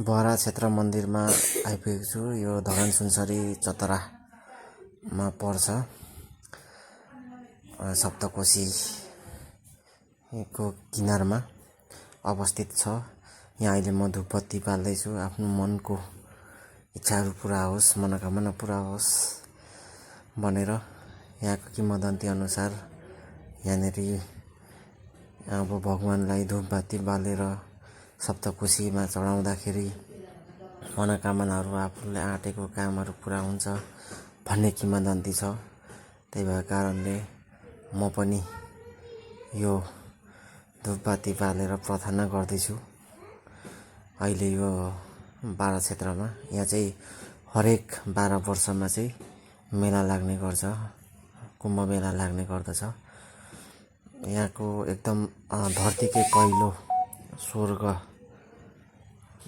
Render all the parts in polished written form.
बहरा क्षेत्र मन्दिरमा आइपुगेको छु। यो धरान सुनसरी चतरामा पर्छ। सप्तकोशीको किनारमा अवस्थित छ। यहाँ अहिले म धूपबत्ती बाल्दैछु। आफ्नो मनको इच्छाहरू पुरा होस्, मनोकामना पुरा होस् भनेर यहाँको किंवदन्ती अनुसार यहाँनेर अब भगवानलाई धूपबत्ती बालेर सप्तकोशीमा चढाउँदाखेरि मनोकामनाहरू आफूले आँटेको कामहरू पुरा हुन्छ भन्ने किंवदन्ती छ। त्यही भएको कारणले म पनि यो धूपबत्ती बालेर प्रार्थना गर्दैछु। अहिले यो बारा क्षेत्रमा यहाँ चाहिँ हरेक 12 वर्षमा चाहिँ मेला लाग्ने गर्छ, कुम्भ मेला लाग्ने गर्दछ। यहाँको एकदम धरतीकै पहिलो स्वर्ग,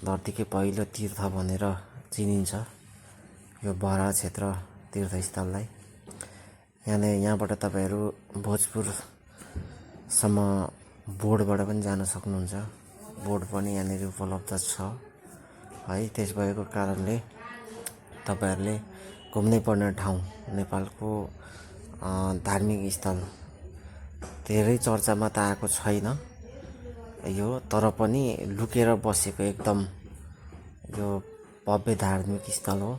धरतीकै पहिलो तीर्थ भनेर चिनिन्छ यो बहरा क्षेत्र तीर्थस्थललाई। यहाँबाट तपाईहरू भोजपुरसम्म बोटबाट पनि जान सक्नुहुन्छ। बोट पनि यहाँनिर उपलब्ध छ है। त्यस भएको कारणले तपाईहरूले घुम्नै पर्ने ठाउँ, नेपालको धार्मिक स्थल धेरै चर्चामा त आएको छैन यो, तर पनि लुकेर बसेको एकदम यो भव्य धार्मिक स्थल हो।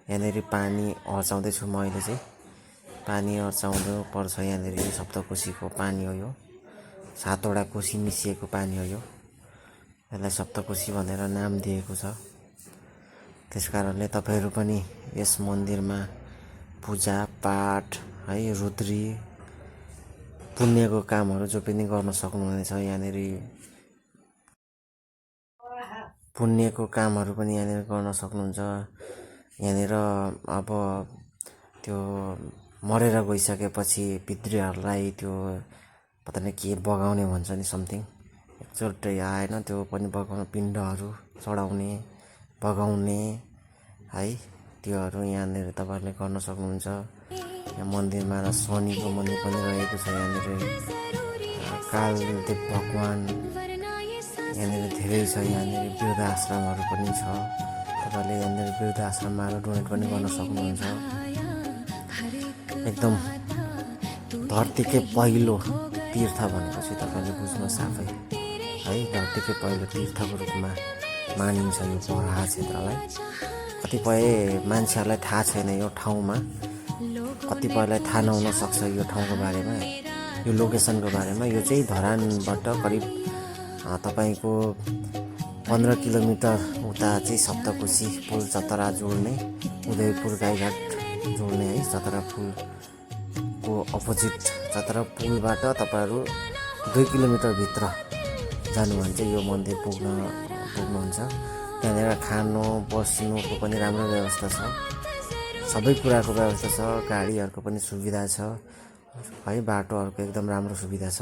यहाँनिर पानी अर्चाउँदैछु म अहिले चाहिँ। पानी अर्चाउँदै पर्छ यहाँनिर। सप्तकोशीको पानी हो यो। 7 वटा कोशी मिसिएको पानी हो यो। यसलाई सप्तकोशी भनेर नाम दिएको छ। त्यसकारणले तपाईहरू पनि यस मन्दिरमा पूजा पाठ है, रुद्री पुण्यको कामहरू जो पनि गर्न सक्नुहुनेछ। यहाँनिर पुण्यको कामहरू पनि यहाँनिर गर्न सक्नुहुन्छ। यहाँनिर अब त्यो मरेर गइसकेपछि पितृहरूलाई त्यो पता नै के बगाउने भन्छ नि, समथिङ एकचोटि आएन त्यो पनि बगाउने, पिण्डहरू चढाउने बगाउने है, त्योहरू यहाँनिर तपाईँहरूले गर्न सक्नुहुन्छ। यहाँ मन्दिरमा शनिको मन्दिर पनि रहेको छ। यहाँनिर कालदेव भगवान यहाँनिर धेरै छ। यहाँनिर वृद्ध आश्रमहरू पनि छ। तपाईँले यहाँनिर वृद्ध आश्रममा डोनेट पनि गर्न सक्नुहुन्छ। एकदम धरतीकै पहिलो तीर्थ भनेपछि तपाईँले बुझ्नुहोस् आफै है। धरतीकै पहिलो तीर्थको रूपमा मानिन्छ यो बहरा क्षेत्रलाई। कतिपय मान्छेहरूलाई थाहा छैन यो ठाउँमा, कतिपयलाई थाहा नहुन सक्छ यो ठाउँको बारेमा, यो लोकेसनको बारेमा। यो चाहिँ धरानबाट करिब तपाईँको 15 किलोमिटर उता चाहिँ सप्तकोशी पुल चतरा जोड्ने, उदयपुर गाईघाट जोड्ने है। चतरा पुलको अपोजिट चतरा पुलबाट तपाईँहरू 2 किलोमिटर भित्र जानुभयो भने चाहिँ यो मन्दिर पुग्नुहुन्छ। त्यहाँनिर खानु बस्नुको पनि राम्रो व्यवस्था छ। सबै कुराको व्यवस्था छ। गाडीहरूको पनि सुविधा छ है। बाटोहरूको एकदम राम्रो सुविधा छ।